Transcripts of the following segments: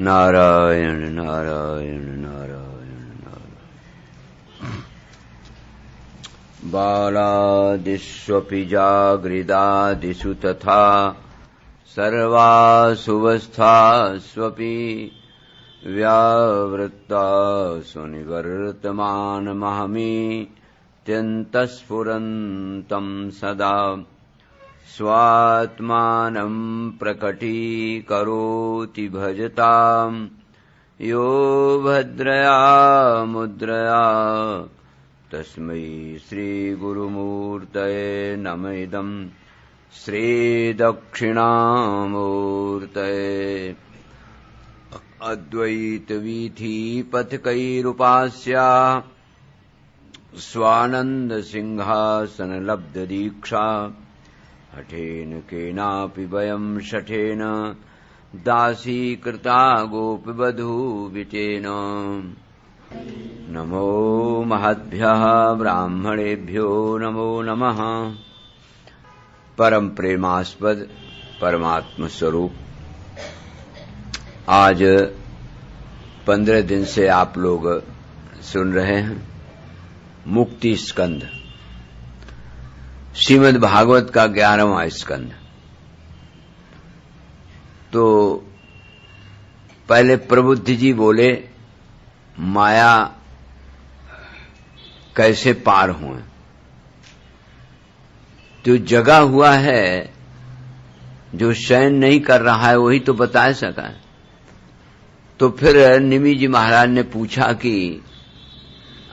नारायण नारायण नारायण नारायण। बालादिष्वपि जागृदादिषु तथा सर्वासुवस्थास्वपि व्यावृत्तासु निवर्तमानमहमीत्यन्तस्फुरन्तं सदा स्वात्मानं प्रकटीकरोति भजतां यो भद्रया मुद्रया तस्मै श्रीगुरुमूर्तये नमः। इदं श्रीदक्षिणामूर्तये अद्वैतवीथिपथकैरुपास्या स्वानन्दसिंहासनलब्धदीक्षा हठेन केनापि वयं शठेन दासीकृता गोपवधूवितेन। नमो महद्भ्यः ब्राह्मणेभ्यो नमो नमः। परम प्रेमास्पद परमात्म स्वरूप, आज 15 दिन से आप लोग सुन रहे हैं मुक्ति स्कंध, श्रीमद् भागवत का 11वां स्कंध। तो पहले प्रबुद्ध जी बोले माया कैसे पार हुए, तो जगा हुआ है जो शयन नहीं कर रहा है वही तो बता सका है। तो फिर निमि जी महाराज ने पूछा कि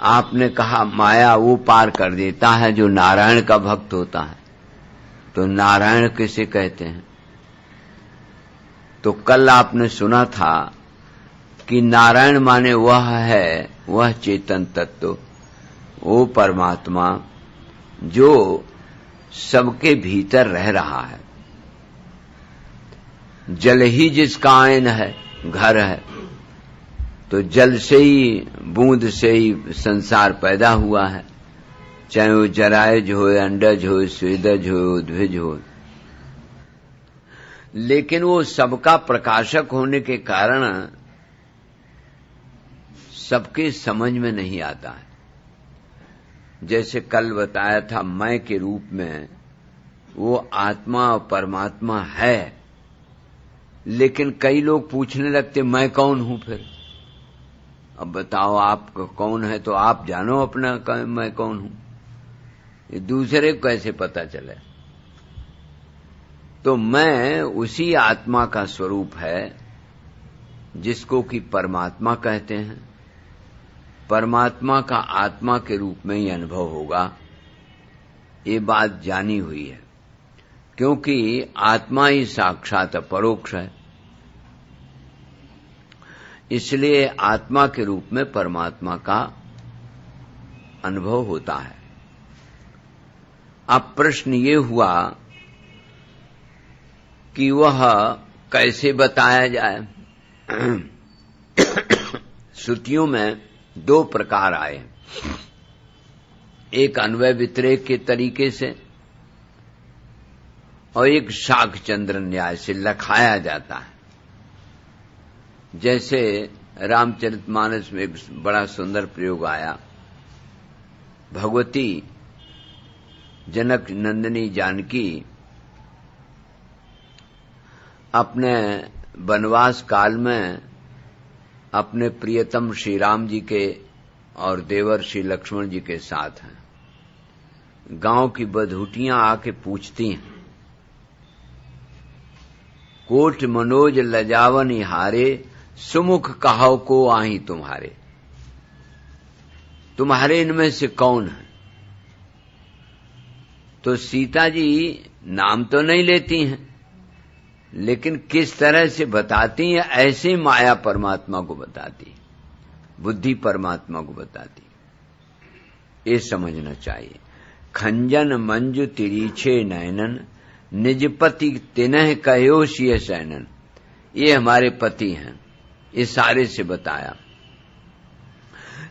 आपने कहा माया वो पार कर देता है जो नारायण का भक्त होता है, तो नारायण किसे कहते हैं? तो कल आपने सुना था कि नारायण माने वह है, वह चेतन तत्व, वो परमात्मा जो सबके भीतर रह रहा है। जल ही जिसका आयन है, घर है, तो जल से ही, बूंद से ही संसार पैदा हुआ है, चाहे वो जरायज हो, अंडज हो, स्वेदज हो, उद्भिज हो। लेकिन वो सबका प्रकाशक होने के कारण सबके समझ में नहीं आता है। जैसे कल बताया था, मैं के रूप में वो आत्मा और परमात्मा है, लेकिन कई लोग पूछने लगते मैं कौन हूं? फिर अब बताओ आप कौन है, तो आप जानो अपना मैं कौन हूं, ये दूसरे को कैसे पता चले? तो मैं उसी आत्मा का स्वरूप है जिसको कि परमात्मा कहते हैं। परमात्मा का आत्मा के रूप में ही अनुभव होगा, ये बात जानी हुई है, क्योंकि आत्मा ही साक्षात परोक्ष है। इसलिए आत्मा के रूप में परमात्मा का अनुभव होता है। अब प्रश्न ये हुआ कि वह कैसे बताया जाए। श्रुतियों में 2 प्रकार आए, एक अन्वय व्यतिरेक के तरीके से और एक शाकचंद्र न्याय से लखाया जाता है। जैसे रामचरितमानस में एक बड़ा सुंदर प्रयोग आया, भगवती जनक नंदिनी जानकी अपने वनवास काल में अपने प्रियतम श्री राम जी के और देवर श्री लक्ष्मण जी के साथ हैं। गांव की बधूटियां आके पूछती हैं, कोट मनोज लजावन हारे, सुमुख कहाव को आही तुम्हारे। तुम्हारे इनमें से कौन है? तो सीता जी नाम तो नहीं लेती हैं, लेकिन किस तरह से बताती हैं, ऐसे माया परमात्मा को बताती, बुद्धि परमात्मा को बताती, ये समझना चाहिए। खंजन मंजु तिरीछे नयनन, निजपति तिनह कहो सिय सैनन। ये हमारे पति हैं, ये सारे से बताया,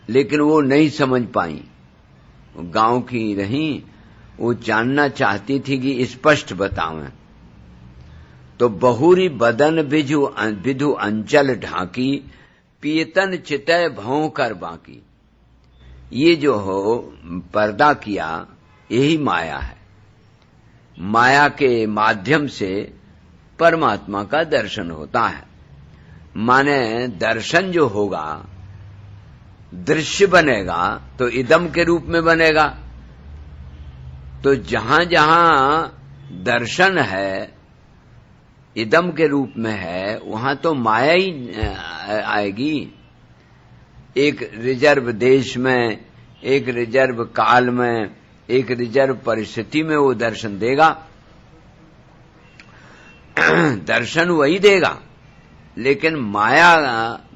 लेकिन वो नहीं समझ पाई, गांव की रही, वो जानना चाहती थी कि स्पष्ट बतावें। तो बहुरी बदन विधु अंचल ढाकी, पीतन चितय भौं कर बाकी। ये जो हो पर्दा किया, यही माया है। माया के माध्यम से परमात्मा का दर्शन होता है। माने दर्शन जो होगा, दृश्य बनेगा तो इदम के रूप में बनेगा। तो जहां जहां दर्शन है, इदम के रूप में है, वहां तो माया ही आएगी। एक रिजर्व देश में, एक रिजर्व काल में, एक रिजर्व परिस्थिति में वो दर्शन देगा। दर्शन वही देगा, लेकिन माया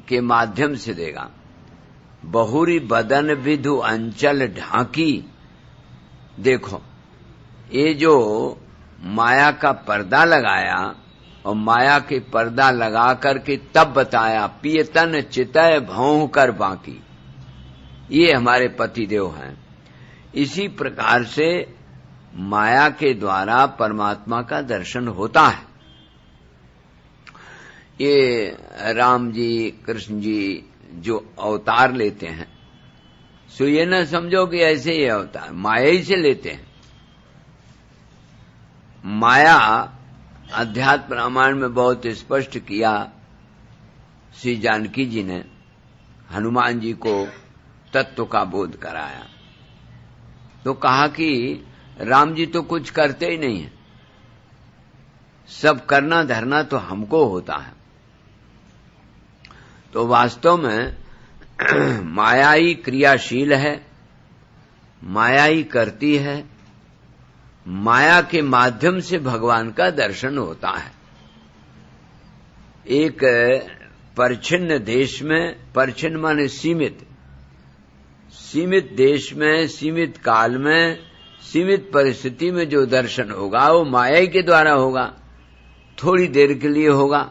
के माध्यम से देगा। बहुरी बदन विधु अंचल ढाकी। देखो, ये जो माया का पर्दा लगाया और माया के पर्दा लगा करके तब बताया, पीतन चितय भौं कर बाकी। ये हमारे पतिदेव हैं। इसी प्रकार से माया के द्वारा परमात्मा का दर्शन होता है। ये राम जी, कृष्ण जी जो अवतार लेते हैं, सो ये न समझो कि ऐसे ही अवतार माया ही से लेते हैं। माया अध्यात्म रामायण में बहुत स्पष्ट किया। श्री जानकी जी ने हनुमान जी को तत्व का बोध कराया, तो कहा कि राम जी तो कुछ करते ही नहीं है, सब करना धरना तो हमको होता है। तो वास्तव में माया ही क्रियाशील है, माया ही करती है। माया के माध्यम से भगवान का दर्शन होता है। एक परिच्छिन्न देश में, परिच्छिन्न माने सीमित, सीमित देश में, सीमित काल में, सीमित परिस्थिति में जो दर्शन होगा वो माया ही के द्वारा होगा। थोड़ी देर के लिए होगा,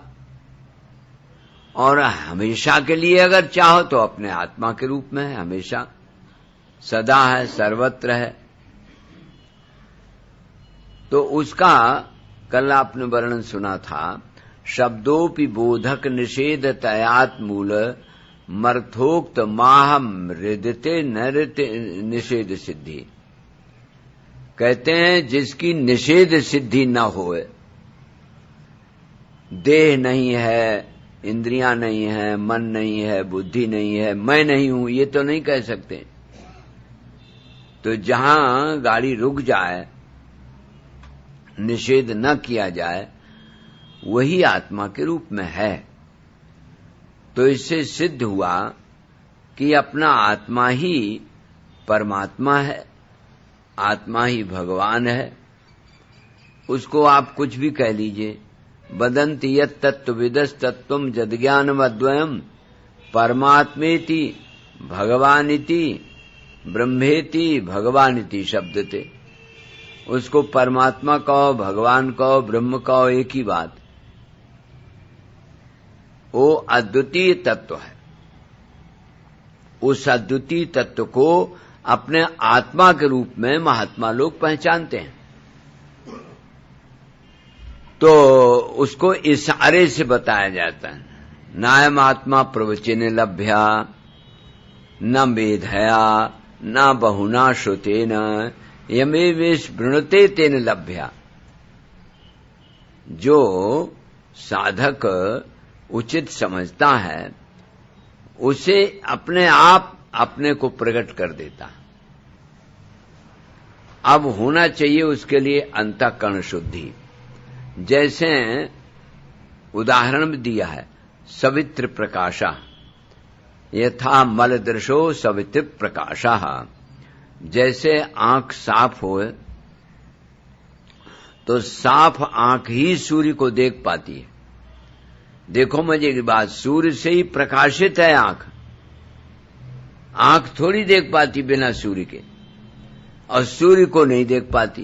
और हमेशा के लिए अगर चाहो तो अपने आत्मा के रूप में है, हमेशा सदा है, सर्वत्र है। तो उसका कल आपने वर्णन सुना था, शब्दोपि बोधक निषेध तयात मूल, मर्थोक्त माह हृदते नृत्य निषेध सिद्धि। कहते हैं जिसकी निषेध सिद्धि न होए, देह नहीं है, इंद्रियां नहीं है, मन नहीं है, बुद्धि नहीं है, मैं नहीं हूं, ये तो नहीं कह सकते। तो जहां गाड़ी रुक जाए, निषेध न किया जाए, वही आत्मा के रूप में है। तो इससे सिद्ध हुआ कि अपना आत्मा ही परमात्मा है, आत्मा ही भगवान है। उसको आप कुछ भी कह लीजिए। वदन्ति यत् तत्त्वविदस् तत्त्वम् जद्ज्ञानमद्वयम् परमात्मेति भगवानिति ब्रह्मेति भगवानिति शब्दते। उसको परमात्मा कहो, भगवान कहो, ब्रह्म कहो, एक ही बात। वो अद्वितीय तत्व है। उस अद्वितीय तत्व को अपने आत्मा के रूप में महात्मा लोग पहचानते हैं। तो उसको इशारे से बताया जाता है। नायम आत्मा प्रवचन लभ्या न मेधया न बहुना श्रुतेन यमे वेश वृणते तेन लभ्या। जो साधक उचित समझता है, उसे अपने आप अपने को प्रकट कर देता। अब होना चाहिए उसके लिए अंतःकरण शुद्धि। जैसे उदाहरण दिया है, सवित्र प्रकाशा यथा मलदृशो सवित्र प्रकाशा। जैसे आंख साफ हो तो साफ आंख ही सूर्य को देख पाती है। देखो मजे की बात, सूर्य से ही प्रकाशित है आंख। आंख थोड़ी देख पाती बिना सूर्य के, और सूर्य को नहीं देख पाती,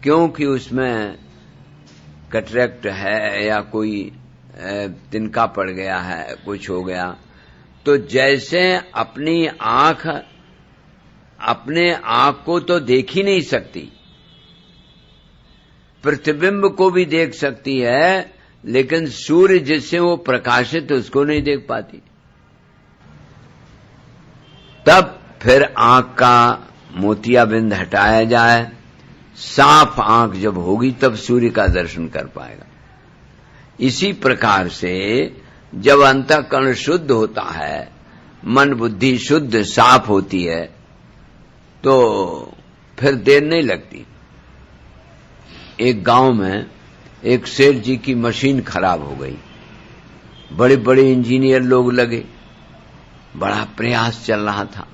क्योंकि उसमें कैटरेक्ट है या कोई तिनका पड़ गया है, कुछ हो गया। तो जैसे अपनी आंख अपने आंख को तो देख ही नहीं सकती, प्रतिबिंब को भी देख सकती है, लेकिन सूर्य जिससे वो प्रकाशित उसको नहीं देख पाती। तब फिर आंख का मोतियाबिंद हटाया जाए, साफ आंख जब होगी तब सूर्य का दर्शन कर पाएगा। इसी प्रकार से जब अंतःकरण शुद्ध होता है, मन बुद्धि शुद्ध साफ होती है, तो फिर देर नहीं लगती। एक गांव में एक सेठ जी की मशीन खराब हो गई। बड़े बड़े इंजीनियर लोग लगे, बड़ा प्रयास चल रहा था,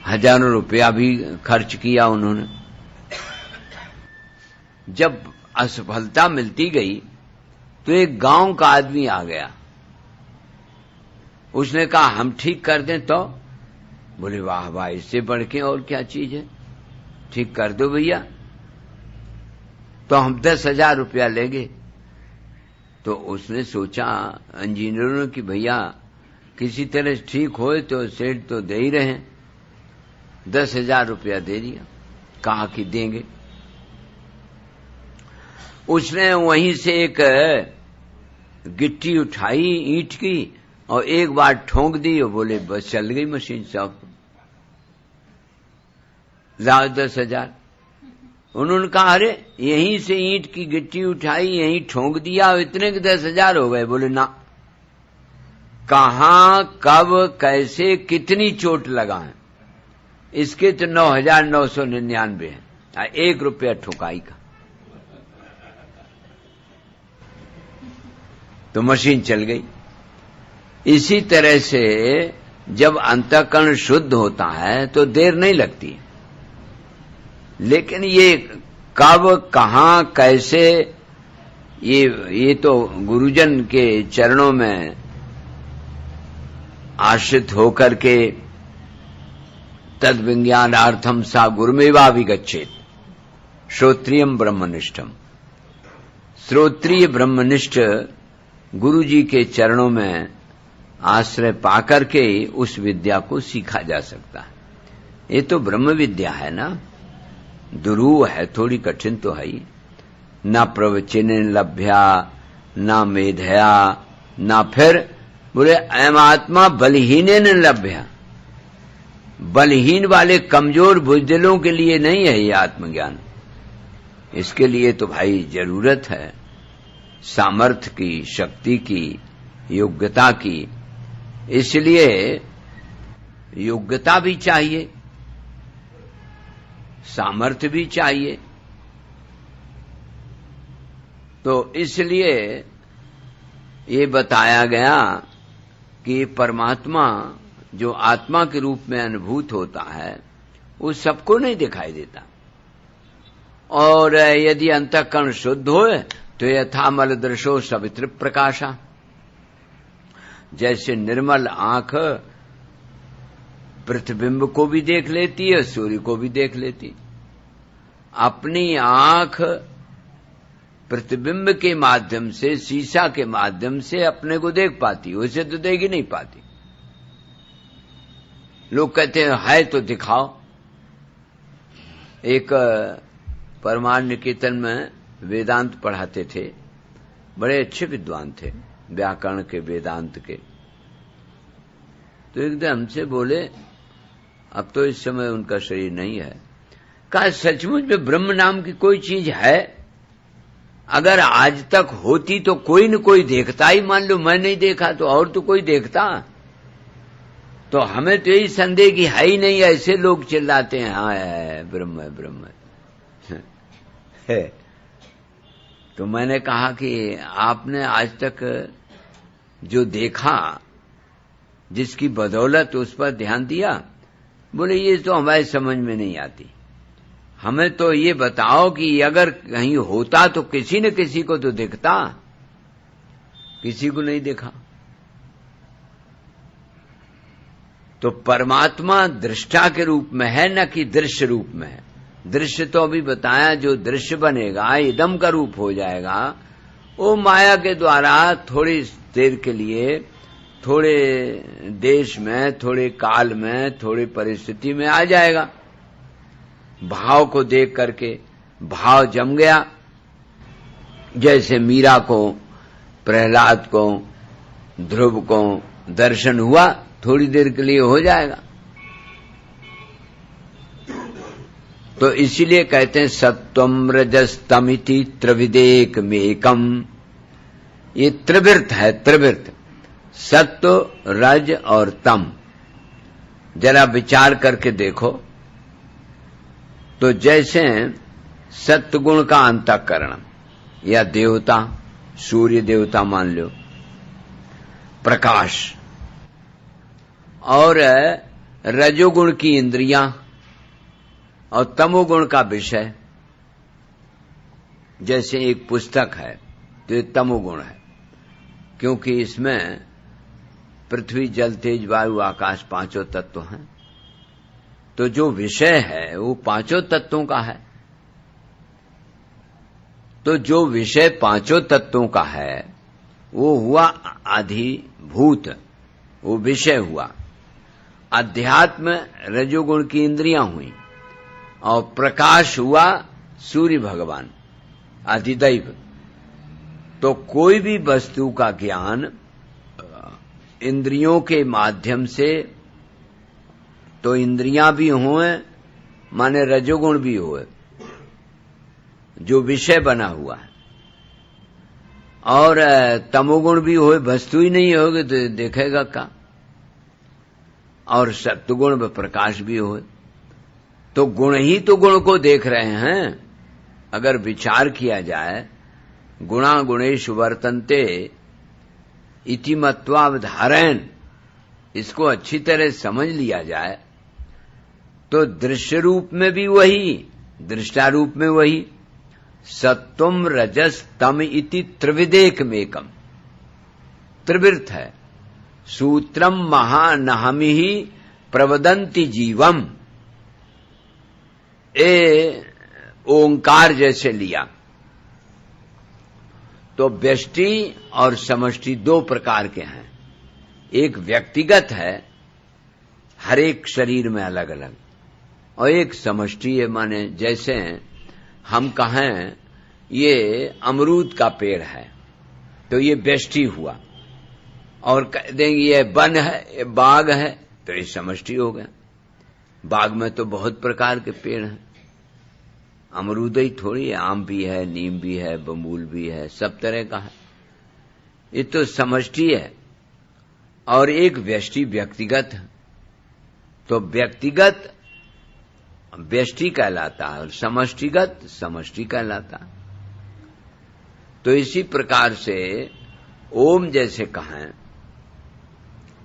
हजारों रुपया भी खर्च किया उन्होंने। जब असफलता मिलती गई तो एक गांव का आदमी आ गया। उसने कहा हम ठीक कर दें तो? बोले वाह वाह, इससे बढ़ के और क्या चीज है, ठीक कर दो भैया। तो हम 10,000 रुपया लेंगे। तो उसने सोचा इंजीनियरों की, भैया किसी तरह ठीक होए तो सेठ तो दे ही रहे। 10,000 रुपया दे दिया, कहा कि देंगे। उसने वहीं से एक गिट्टी उठाई ईंट की और एक बार ठोंक दी और बोले बस चल गई मशीन साहब, लाओ 10,000। उन्होंने कहा अरे यहीं से ईंट की गिट्टी उठाई, यहीं ठोंक दिया और इतने के 10,000 हो गए। बोले ना, कहां कब कैसे कितनी चोट लगाएं, इसके तो 9,999 है, 1 रुपया ठुकाई का। तो मशीन चल गई। इसी तरह से जब अंतःकरण शुद्ध होता है तो देर नहीं लगती, लेकिन ये कब कहां कैसे, ये तो गुरुजन के चरणों में आश्रित होकर के तद विज्ञानार्थम सा गुरुमेवा विगच्छेत श्रोत्रियम ब्रह्मनिष्ठम। श्रोत्रिय ब्रह्मनिष्ठ गुरु जी के चरणों में आश्रय पाकर के उस विद्या को सीखा जा सकता है। ये तो ब्रह्म विद्या है ना, दुरूह है, थोड़ी कठिन तो है ही। न प्रवचन लभ्या न मेधया न, फिर बोले अयम आत्मा बलहीन न लभ्या। बलहीन वाले कमजोर बुजदिलों के लिए नहीं है ये आत्मज्ञान। इसके लिए तो भाई जरूरत है सामर्थ्य की, शक्ति की, योग्यता की। इसलिए योग्यता भी चाहिए, सामर्थ्य भी चाहिए। तो इसलिए ये बताया गया कि परमात्मा जो आत्मा के रूप में अनुभूत होता है वो सबको नहीं दिखाई देता। और यदि अंतःकरण शुद्ध हो तो यथा मल दृशो सवित्र प्रकाशा, जैसे निर्मल आंख प्रतिबिंब को भी देख लेती है, सूर्य को भी देख लेती। अपनी आंख प्रतिबिंब के माध्यम से, शीशा के माध्यम से अपने को देख पाती, उसे तो देख ही नहीं पाती। लोग कहते हैं है तो दिखाओ। एक परमार्थ निकेतन में वेदांत पढ़ाते थे, बड़े अच्छे विद्वान थे, व्याकरण के, वेदांत के। तो एकदम हमसे बोले, अब तो इस समय उनका शरीर नहीं है, कहा सचमुच में ब्रह्म नाम की कोई चीज है? अगर आज तक होती तो कोई न कोई देखता ही। मान लो मैं नहीं देखा तो और तो कोई देखता। तो हमें तो यही संदेह कि है ही नहीं, ऐसे लोग चिल्लाते हैं हाँ है, ब्रह्म है, ब्रह्म है। तो मैंने कहा कि आपने आज तक जो देखा, जिसकी बदौलत उस पर ध्यान दिया? बोले ये तो हमारे समझ में नहीं आती। हमें तो ये बताओ कि अगर कहीं होता तो किसी न किसी को तो दिखता, किसी को नहीं देखा। तो परमात्मा दृष्टा के रूप में है, न कि दृश्य रूप में है। दृश्य तो अभी बताया, जो दृश्य बनेगा, इदम का रूप हो जाएगा, वो माया के द्वारा थोड़ी देर के लिए, थोड़े देश में, थोड़े काल में, थोड़ी परिस्थिति में आ जाएगा। भाव को देख करके भाव जम गया जैसे मीरा को, प्रहलाद को, ध्रुव को दर्शन हुआ, थोड़ी देर के लिए हो जाएगा। तो इसीलिए कहते हैं सत्वम रजस्तमिति त्रिविदेक मेकम। ये त्रिवृत्त है, त्रिवृत्त, सत्व, रज और तम। जरा विचार करके देखो तो जैसे सत्वगुण का अंतःकरण या देवता, सूर्य देवता मान लो, प्रकाश, और रजोगुण की इंद्रियां और तमोगुण का विषय। जैसे एक पुस्तक है तो ये तमोगुण है, क्योंकि इसमें पृथ्वी, जल, तेज, वायु, आकाश पांचों तत्व हैं। तो जो विषय है वो पांचों तत्वों का है। तो जो विषय पांचों तत्वों का है वो हुआ अधिभूत, वो विषय हुआ। अध्यात्म रजोगुण की इंद्रियां हुई और प्रकाश हुआ सूर्य भगवान, अधिदैव। तो कोई भी वस्तु का ज्ञान इंद्रियों के माध्यम से, तो इंद्रियां भी हों माने रजोगुण भी होए, जो विषय बना हुआ है, और तमोगुण भी होए, वस्तु ही नहीं होगी तो देखेगा क्या। और सत्वगुण व प्रकाश भी होए, तो गुण ही तो गुण को देख रहे हैं। अगर विचार किया जाए, गुणा गुणेषु वर्तन्ते इति मत्वावधारयन्, इसको अच्छी तरह समझ लिया जाए तो दृश्य रूप में भी वही, दृष्टा रूप में वही। सत्वम रजस तम इति त्रिविदेक मेकम, त्रिवृत्त है। सूत्रम महानहमिहि प्रवदन्ति जीवम, ए ओंकार जैसे लिया तो व्यष्टि और समष्टि दो प्रकार के हैं। एक व्यक्तिगत है, हर एक शरीर में अलग अलग, और एक समष्टि है, माने जैसे हम कहें ये अमरूद का पेड़ है तो ये व्यष्टि हुआ, और कह देंगे ये वन है, ये बाग है, तो ये समष्टि हो गया। बाग में तो बहुत प्रकार के पेड़ हैं, अमरूद ही थोड़ी है, आम भी है, नीम भी है, बबूल भी है, सब तरह का है। ये तो समष्टि है। और एक व्यष्टि व्यक्तिगत है, तो व्यक्तिगत व्यष्टि कहलाता है और समष्टिगत समष्टि कहलाता है। तो इसी प्रकार से ओम जैसे कहें,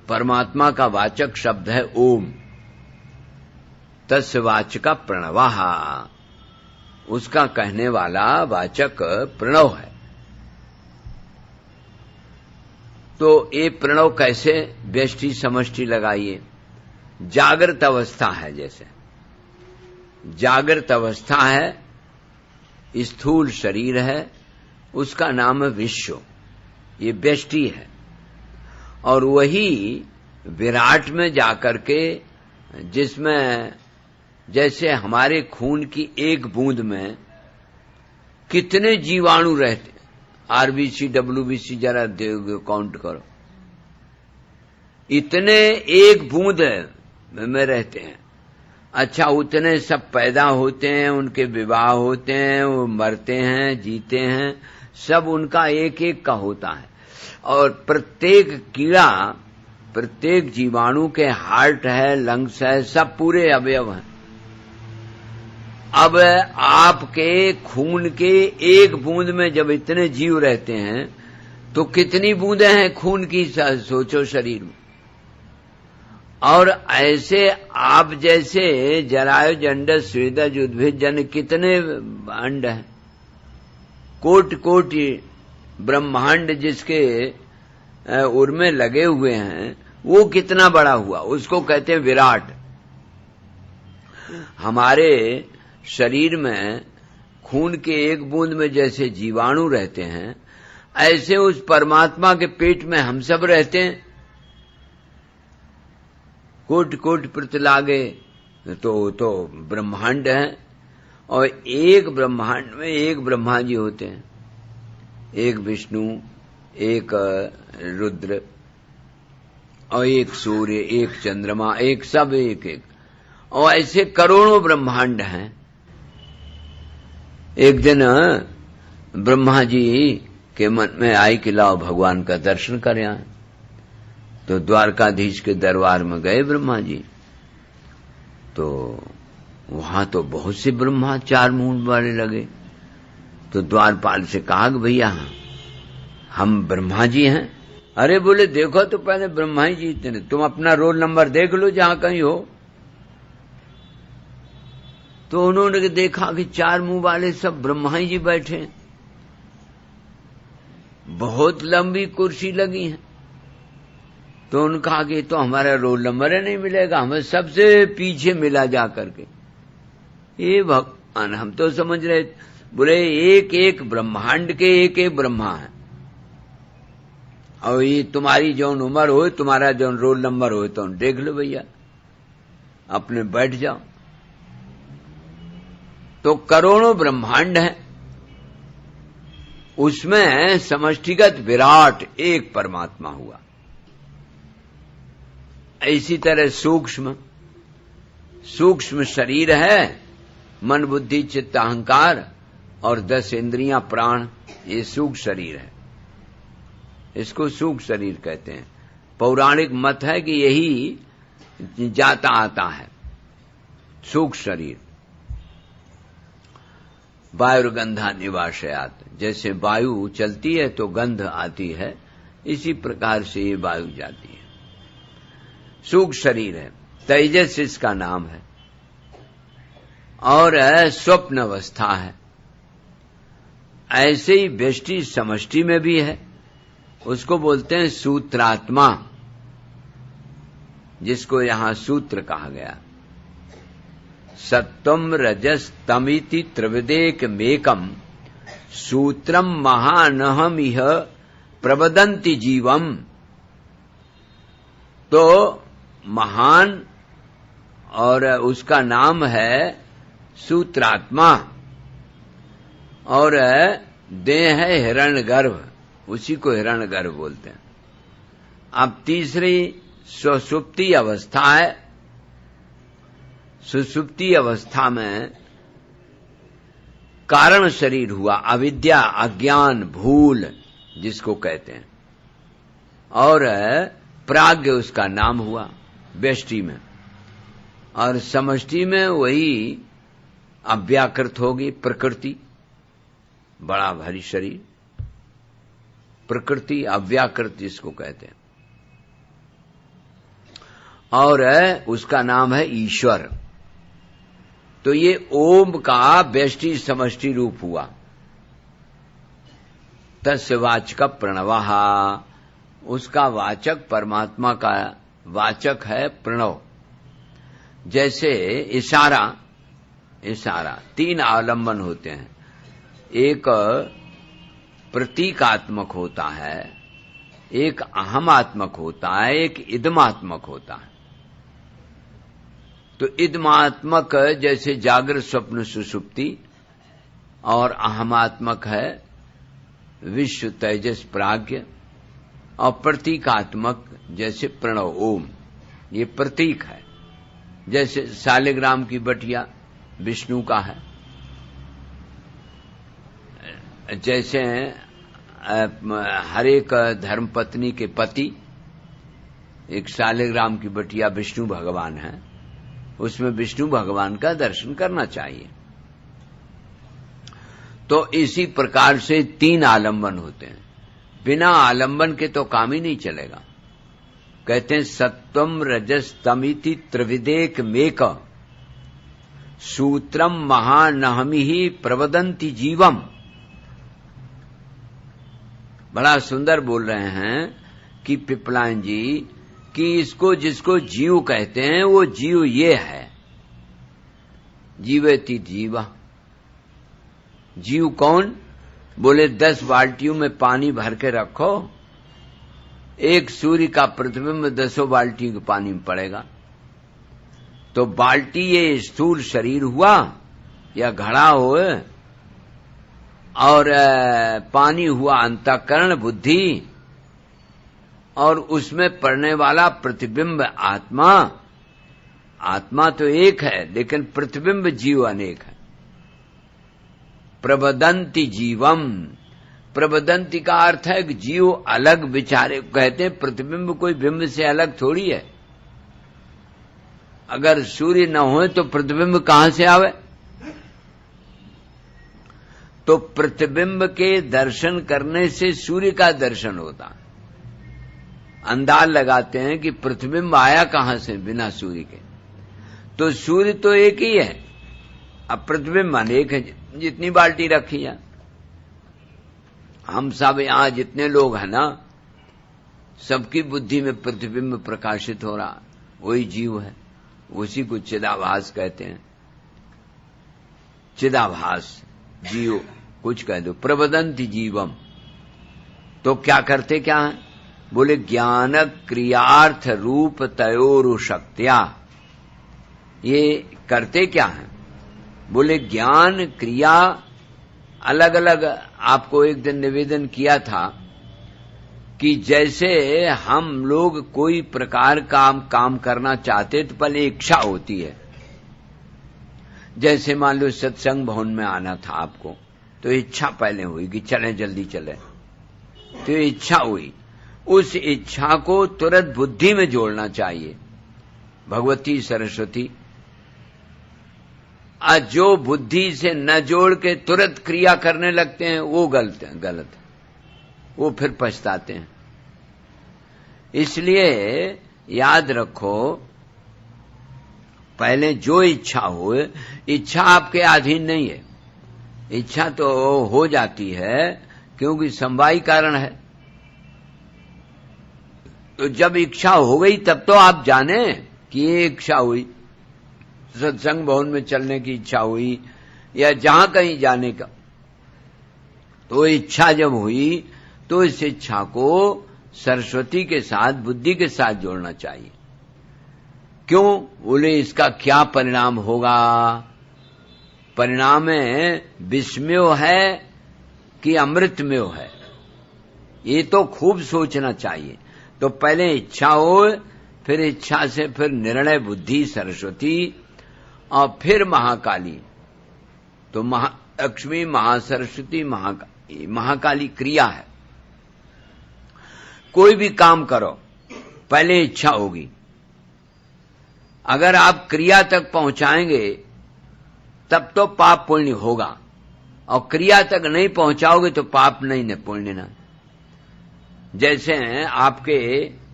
परमात्मा का वाचक शब्द है ओम, तस्य वाचक प्रणवः, उसका कहने वाला वाचक प्रणव है। तो ये प्रणव कैसे व्यष्टि समष्टि लगाइए? जागृत अवस्था है, जैसे जागृत अवस्था है, स्थूल शरीर है, उसका नाम है विश्व, ये व्यष्टि है। और वही विराट में जाकर के, जिसमें जैसे हमारे खून की एक बूंद में कितने जीवाणु रहते, आरबीसी डब्ल्यूबीसी जरा काउंट करो, इतने एक बूंद में रहते हैं। अच्छा, उतने सब पैदा होते हैं, उनके विवाह होते हैं, वो मरते हैं, जीते हैं, सब उनका एक एक का होता है। और प्रत्येक कीड़ा, प्रत्येक जीवाणु के हार्ट है, लंग्स है, सब पूरे अवयव हैं। अब आपके खून के एक बूंद में जब इतने जीव रहते हैं तो कितनी बूंदें हैं खून की, सोचो शरीर में। और ऐसे आप जैसे जरायु जंडस स्वेदज उद्भिद जन कितने अंड हैं, कोटि कोटि ब्रह्मांड जिसके उर्मे लगे हुए हैं, वो कितना बड़ा हुआ, उसको कहते हैं विराट। हमारे शरीर में खून के एक बूंद में जैसे जीवाणु रहते हैं, ऐसे उस परमात्मा के पेट में हम सब रहते हैं। कोटि कोटि प्रतिलागे तो ब्रह्मांड है, और एक ब्रह्मांड में एक ब्रह्मा जी होते हैं। एक विष्णु, एक रुद्र, और एक सूर्य, एक चंद्रमा, एक सब एक एक, और ऐसे करोड़ों ब्रह्मांड हैं। एक दिन ब्रह्मा जी के मन में आई कि लाओ भगवान का दर्शन कर आए। तो द्वारकाधीश के दरबार में गए ब्रह्मा जी। तो वहां तो बहुत से ब्रह्मा 4 मुंह वाले लगे। तो द्वारपाल से कहा कि भैया हम ब्रह्मा जी हैं। अरे बोले देखो तो पहले ब्रह्मा ही जी थे, तुम अपना रोल नंबर देख लो जहां कहीं हो। तो उन्होंने देखा कि 4 मुंह वाले सब ब्रह्मा ही जी बैठे, बहुत लंबी कुर्सी लगी है। तो उन्होंने कहा कि तो हमारा रोल नंबर ही नहीं मिलेगा, हमें सबसे पीछे मिला जा करके। ये भगवान हम तो समझ रहे, बोले एक एक ब्रह्मांड के एक एक ब्रह्मा है, और ये तुम्हारी जौन उम्र हो, तुम्हारा जौन रोल नंबर हो, तो देख लो भैया, अपने बैठ जाओ। तो करोड़ों ब्रह्मांड हैं, उसमें समष्टिगत विराट एक परमात्मा हुआ। इसी तरह सूक्ष्म शरीर है, मन बुद्धि चित्त अहंकार और 10 इंद्रियां प्राण, ये सूक्ष्म शरीर है, इसको सूक्ष्म शरीर कहते हैं। पौराणिक मत है कि यही जाता आता है सूक्ष्म शरीर। वायुर्गंधा निवासयात, जैसे वायु चलती है तो गंध आती है, इसी प्रकार से ये वायु जाती है। सूक्ष्म शरीर है, तेजस इसका नाम है, और स्वप्न अवस्था है। ऐसे ही व्यष्टि समष्टि में भी है, उसको बोलते हैं सूत्रात्मा, जिसको यहां सूत्र कहा गया। सत्वम रजस तमिति त्रिविदेक मेकम सूत्रम महानहम इह प्रबदंति जीवम। तो महान और उसका नाम है सूत्रात्मा, और देह है हिरण्यगर्भ, उसी को हिरण्यगर्भ बोलते हैं। अब तीसरी सुषुप्ति अवस्था है। सुषुप्ति अवस्था में कारण शरीर हुआ, अविद्या अज्ञान भूल जिसको कहते हैं, और प्राज्ञ उसका नाम हुआ व्यष्टि में, और समष्टि में वही अव्याकृत होगी प्रकृति, बड़ा भारी शरीर, प्रकृति अव्याकृत जिसको कहते हैं, और उसका नाम है ईश्वर। तो ये ओम का व्यष्टि समष्टि रूप हुआ। तस्य वाचक प्रणवः, उसका वाचक परमात्मा का वाचक है प्रणव। जैसे इशारा 3 आलंबन होते हैं, एक प्रतीकात्मक होता है, एक अहमात्मक होता है, एक इदमात्मक होता है। तो इदमात्मक जैसे जागृत स्वप्न सुषुप्ति, और अहमात्मक है विश्व तेजस प्राज्ञ, और प्रतीकात्मक जैसे प्रणव ओम, ये प्रतीक है। जैसे शालिग्राम की बटिया विष्णु का है, जैसे हर एक धर्मपत्नी के पति एक शालिग्राम की बटिया विष्णु भगवान है, उसमें विष्णु भगवान का दर्शन करना चाहिए। तो इसी प्रकार से 3 आलंबन होते हैं, बिना आलंबन के तो काम ही नहीं चलेगा। कहते हैं सत्वम रजस तमिति त्रिविदेक मेक सूत्रम महानहमिहि प्रवदंति जीवम। बड़ा सुंदर बोल रहे हैं कि पिपलाइन जी कि इसको जिसको जीव कहते हैं वो जीव ये है, जीवेति जीवा। जीव कौन? बोले 10 बाल्टियों में पानी भर के रखो, एक सूर्य का प्रतिबिंब 10 बाल्टी के पानी में पड़ेगा। तो बाल्टी ये स्थूल शरीर हुआ या घड़ा हो, और पानी हुआ अंतःकरण बुद्धि, और उसमें पड़ने वाला प्रतिबिंब आत्मा। आत्मा तो एक है, लेकिन प्रतिबिंब जीव अनेक है। प्रबदंती जीवम, प्रबदंती का अर्थ है कि जीव अलग विचारे। कहते हैं प्रतिबिंब कोई बिंब से अलग थोड़ी है। अगर सूर्य न हो तो प्रतिबिंब कहां से आवे? तो प्रतिबिंब के दर्शन करने से सूर्य का दर्शन होता। अंदाज लगाते हैं कि प्रतिबिंब आया कहां से बिना सूर्य के। तो सूर्य तो एक ही है, अब प्रतिबिंब अनेक है। जितनी बाल्टी रखी है, हम सब यहां जितने लोग हैं ना, सबकी बुद्धि में प्रतिबिंब प्रकाशित हो रहा, वही जीव है। उसी को चिदाभास कहते हैं। चिदाभास जीव, कुछ कह दो। प्रबदंती जीवम, तो क्या करते क्या है? बोले ज्ञान क्रियार्थ रूप तयोरु शक्त्या। ये करते क्या है? बोले ज्ञान क्रिया अलग अलग। आपको एक दिन निवेदन किया था कि जैसे हम लोग कोई प्रकार का काम करना चाहते तो पहले इच्छा होती है। जैसे मान लो सत्संग भवन में आना था आपको, तो इच्छा पहले हुई कि चलें, जल्दी चलें, तो इच्छा हुई। उस इच्छा को तुरंत बुद्धि में जोड़ना चाहिए। भगवती सरस्वती, आज जो बुद्धि से न जोड़ के तुरंत क्रिया करने लगते हैं वो गलत है, वो फिर पछताते हैं। इसलिए याद रखो, पहले जो इच्छा हो, इच्छा आपके अधीन नहीं है। इच्छा तो हो जाती है क्योंकि समवायी कारण है। तो जब इच्छा हो गई तब तो आप जाने कि ये इच्छा हुई, सत्संग भवन में चलने की इच्छा हुई या जहां कहीं जाने का। तो इच्छा जब हुई तो इस इच्छा को सरस्वती के साथ, बुद्धि के साथ जोड़ना चाहिए। क्यों? बोले इसका क्या परिणाम होगा? परिणाम विस्मयो है कि अमृतमयो है, ये तो खूब सोचना चाहिए। तो पहले इच्छा हो, फिर इच्छा से फिर निर्णय बुद्धि सरस्वती, और फिर महाकाली। तो लक्ष्मी, महासरस्वती, महाकाली क्रिया है। कोई भी काम करो पहले इच्छा होगी। अगर आप क्रिया तक पहुंचाएंगे तब तो पाप पुण्य होगा, और क्रिया तक नहीं पहुंचाओगे तो पाप नहीं न पुण्य न। जैसे आपके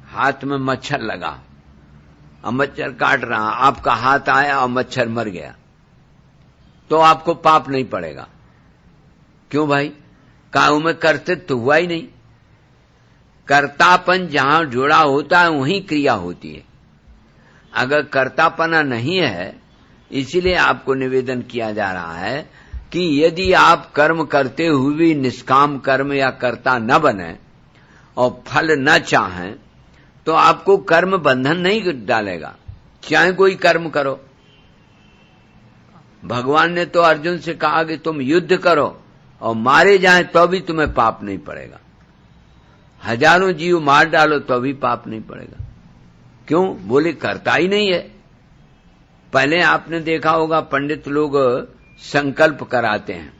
हाथ में मच्छर लगा और मच्छर काट रहा, आपका हाथ आया और मच्छर मर गया, तो आपको पाप नहीं पड़ेगा। क्यों भाई? काऊ में कर्तृत्व तो हुआ ही नहीं। कर्तापन जहां जुड़ा होता है वहीं क्रिया होती है। अगर कर्तापना नहीं है, इसीलिए आपको निवेदन किया जा रहा है कि यदि आप कर्म करते हुए भी निष्काम कर्म या कर्ता न बने और फल न चाहें, तो आपको कर्म बंधन नहीं डालेगा, चाहे कोई कर्म करो। भगवान ने तो अर्जुन से कहा कि तुम युद्ध करो और मारे जाएं तो भी तुम्हें पाप नहीं पड़ेगा। हजारों जीव मार डालो तो भी पाप नहीं पड़ेगा। क्यों? बोले करता ही नहीं है। पहले आपने देखा होगा पंडित लोग संकल्प कराते हैं,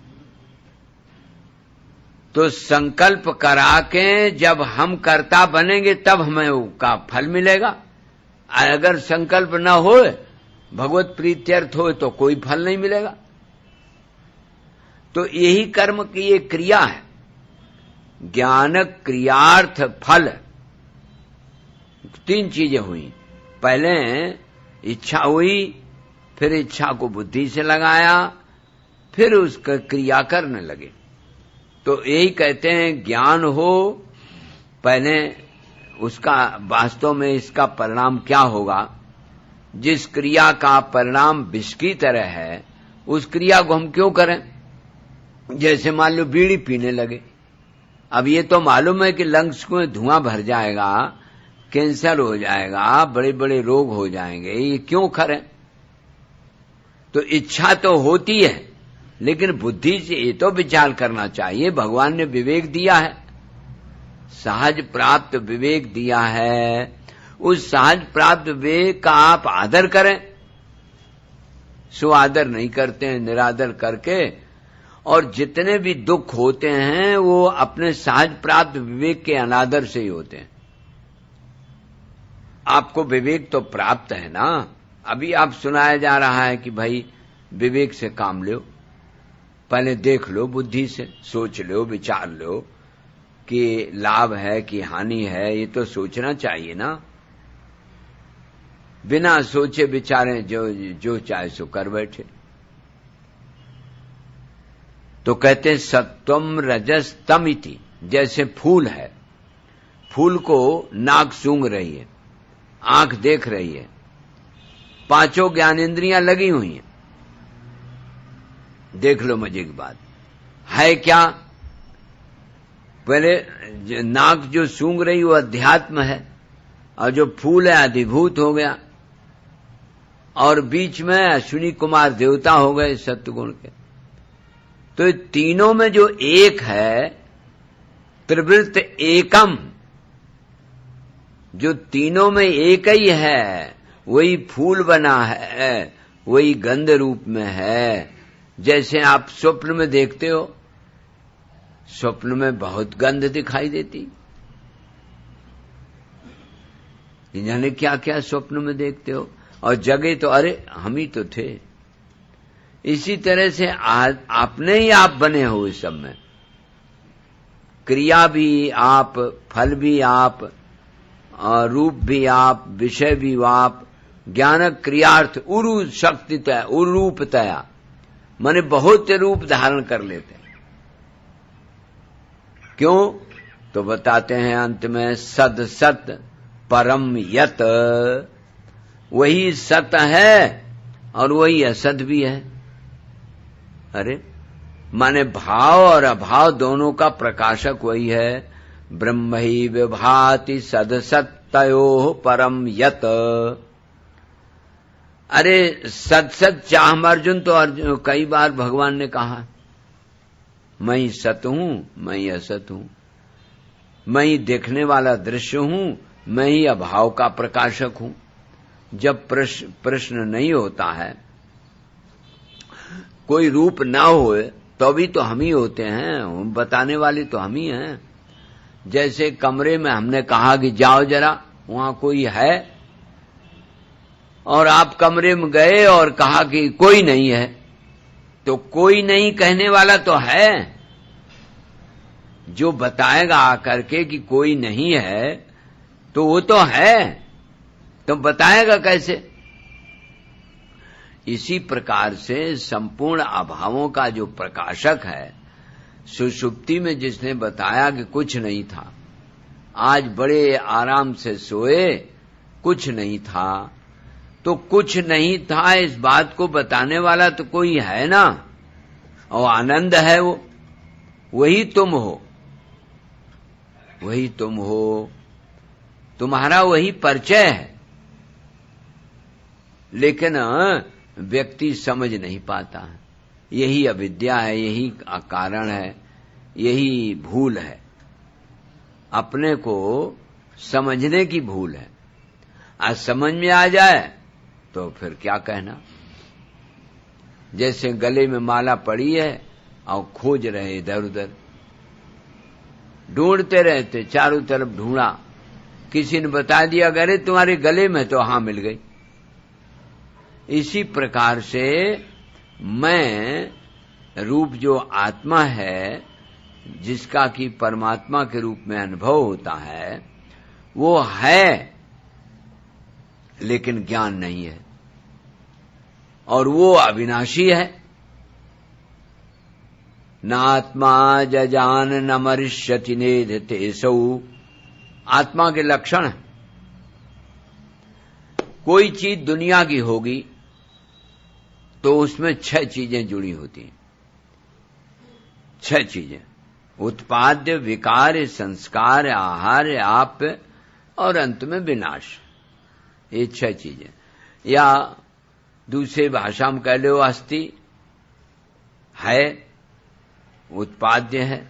तो संकल्प करा के जब हम कर्ता बनेंगे तब हमें उसका फल मिलेगा। अगर संकल्प न हो, भगवत प्रीत्यर्थ हो, तो कोई फल नहीं मिलेगा। तो यही कर्म की ये क्रिया है, ज्ञान क्रियार्थ फल। तीन चीजें हुई। पहले इच्छा हुई, फिर इच्छा को बुद्धि से लगाया, फिर उसका क्रिया करने लगे। तो यही कहते हैं ज्ञान हो पहले, उसका वास्तव में इसका परिणाम क्या होगा। जिस क्रिया का परिणाम विष की तरह है, उस क्रिया को हम क्यों करें? जैसे मान लो बीड़ी पीने लगे, अब ये तो मालूम है कि लंग्स में धुआं भर जाएगा, कैंसर हो जाएगा, बड़े बड़े रोग हो जाएंगे, ये क्यों करें? तो इच्छा तो होती है, लेकिन बुद्धि से ये तो विचार करना चाहिए, भगवान ने विवेक दिया है, सहज प्राप्त विवेक दिया है, उस सहज प्राप्त विवेक का आप आदर करें। सो आदर नहीं करते हैं, निरादर करके, और जितने भी दुख होते हैं वो अपने सहज प्राप्त विवेक के अनादर से ही होते हैं। आपको विवेक तो प्राप्त है ना, अभी आप सुनाया जा रहा है कि भाई विवेक से काम लो, पहले देख लो, बुद्धि से सोच लो, विचार लो कि लाभ है कि हानि है, ये तो सोचना चाहिए ना। बिना सोचे विचारे जो चाहे सो कर बैठे। तो कहते सत्वम रजस तम इति, जैसे फूल है, फूल को नाक सूंघ रही है, आंख देख रही है, पांचों ज्ञानेंद्रियां लगी हुई हैं। देख लो मजे की बात है क्या, पहले नाक जो सूंघ रही वो अध्यात्म है, और जो फूल है अधिभूत हो गया, और बीच में अश्विनी कुमार देवता हो गए सत्वगुण के। तो तीनों में जो एक है, त्रिवृत्त एकम, जो तीनों में एक ही है, वही फूल बना है, वही गंध रूप में है। जैसे आप स्वप्न में देखते हो, स्वप्न में बहुत गंध दिखाई देती, जाने क्या क्या स्वप्न में देखते हो, और जगे तो अरे हम ही तो थे। इसी तरह से आपने ही आप बने हो इस सब में, क्रिया भी आप, फल भी आप, और रूप भी आप, विषय भी आप, ज्ञान क्रियार्थ उरु शक्तितया उरूपतया, माने बहुत रूप धारण कर लेते हैं। क्यों? तो बताते हैं अंत में सद सत परम यत, वही सत है और वही असत भी है। अरे माने भाव और अभाव दोनों का प्रकाशक वही है। ब्रह्म ही विभाति सदसत्तयोः परम यत। अरे सत सत चाहम अर्जुन, तो अर्जुन कई बार भगवान ने कहा मैं ही सत हूं, मैं ही असत हूं, मैं ही देखने वाला दृश्य हूं, मैं ही अभाव का प्रकाशक हूं। जब प्रश्न नहीं होता है, कोई रूप ना होए, तो भी तो हम ही होते हैं, बताने वाले तो हम ही हैं। जैसे कमरे में हमने कहा कि जाओ जरा, वहां कोई है, और आप कमरे में गए और कहा कि कोई नहीं है, तो कोई नहीं कहने वाला तो है, जो बताएगा आकर के कि कोई नहीं है, तो वो तो है, तो बताएगा कैसे? इसी प्रकार से संपूर्ण अभावों का जो प्रकाशक है, सुषुप्ति में जिसने बताया कि कुछ नहीं था, आज बड़े आराम से सोए, कुछ नहीं था, तो कुछ नहीं था इस बात को बताने वाला तो कोई है ना, और आनंद है वो, वही तुम हो, वही तुम हो, तुम्हारा वही परिचय है। लेकिन व्यक्ति समझ नहीं पाता है, यही अविद्या है, यही कारण है, यही भूल है, अपने को समझने की भूल है। आज समझ में आ जाए तो फिर क्या कहना। जैसे गले में माला पड़ी है और खोज रहे इधर उधर, ढूंढते रहते, चारों तरफ ढूंढा, किसी ने बता दिया अरे तुम्हारे गले में, तो हाँ मिल गई। इसी प्रकार से मैं रूप जो आत्मा है, जिसका कि परमात्मा के रूप में अनुभव होता है, वो है लेकिन ज्ञान नहीं है, और वो अविनाशी है। नात्मा जजान न मरिष्यति नेधते सौ, आत्मा के लक्षण है। कोई चीज दुनिया की होगी तो उसमें 6 चीजें जुड़ी होती हैं, 6 चीजें, उत्पाद्य, विकार, संस्कार, आहार, आप, और अंत में विनाश। ये 6 चीजें, या दूसरे भाषा में कह लो अस्थि, है, उत्पाद्य है,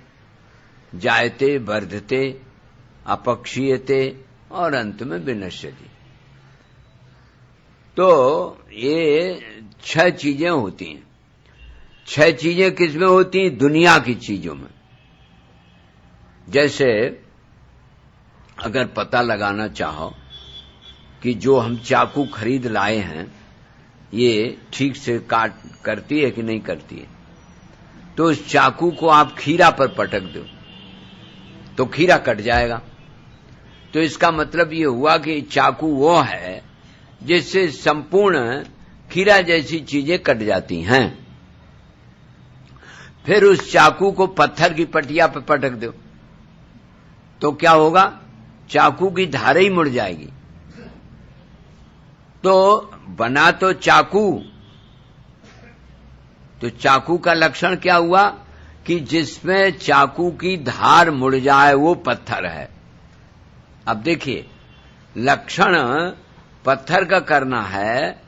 जायते, वर्धते, अपक्षीयते और अंत में विनश्यति। तो ये 6 चीजें होती हैं। 6 चीजें किसमें होती हैं? दुनिया की चीजों में। जैसे अगर पता लगाना चाहो कि जो हम चाकू खरीद लाए हैं ये ठीक से काट करती है कि नहीं करती है, तो उस चाकू को आप खीरा पर पटक दो तो खीरा कट जाएगा। तो इसका मतलब ये हुआ कि चाकू वो है जिससे संपूर्ण खीरा जैसी चीजें कट जाती हैं। फिर उस चाकू को पत्थर की पटिया पर पटक दो तो क्या होगा? चाकू की धार ही मुड़ जाएगी। तो बना तो चाकू, तो चाकू का लक्षण क्या हुआ कि जिसमें चाकू की धार मुड़ जाए वो पत्थर है। अब देखिए, लक्षण पत्थर का करना है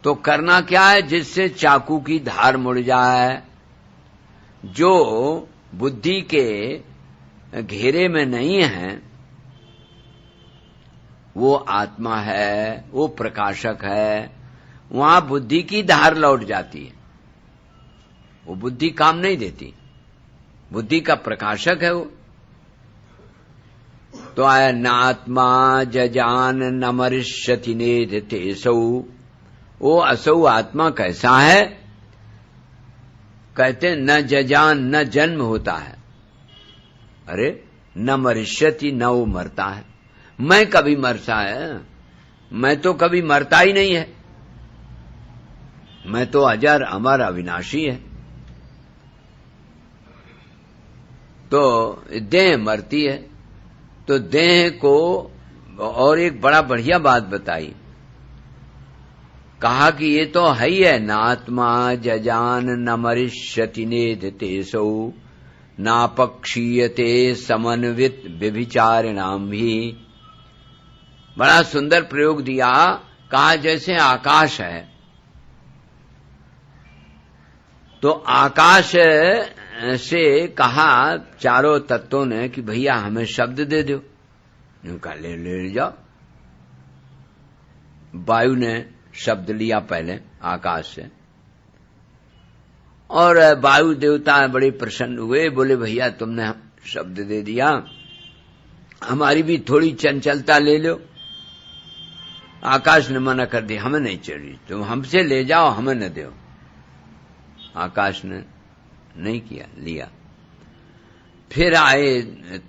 तो करना क्या है? जिससे चाकू की धार मुड़ जाए। जो बुद्धि के घेरे में नहीं है वो आत्मा है, वो प्रकाशक है, वहां बुद्धि की धार लौट जाती है। वो बुद्धि काम नहीं देती, बुद्धि का प्रकाशक है वो। तो आया नात्मा जजान न मरिष्यति नेधते सौ। वो असौ आत्मा कैसा है? कहते न जजान, न जन्म होता है। अरे न मरिष्यति, न वो मरता है। मैं कभी मरता है? मैं तो कभी मरता ही नहीं है। मैं तो अजर अमर अविनाशी है। तो देह मरती है, तो देह को और एक बड़ा बढ़िया बात बताई, कहा कि ये तो है ही है, नात्मा जजान न मरिष्यति नेधते सौ नापक्षीयते समन्वित व्यभिचारिणाम भी। बड़ा सुंदर प्रयोग दिया, कहा जैसे आकाश है तो आकाश से कहा चारों तत्वों ने कि भैया हमें शब्द दे दो। उनका ले जाओ। वायु ने शब्द लिया पहले आकाश से, और वायु देवता बड़े प्रसन्न हुए, बोले भैया तुमने शब्द दे दिया, हमारी भी थोड़ी चंचलता ले लो। आकाश ने मना कर दिया, हमें नहीं चाहिए, तुम हमसे ले जाओ, हमें न दो। आकाश ने नहीं किया, लिया। फिर आए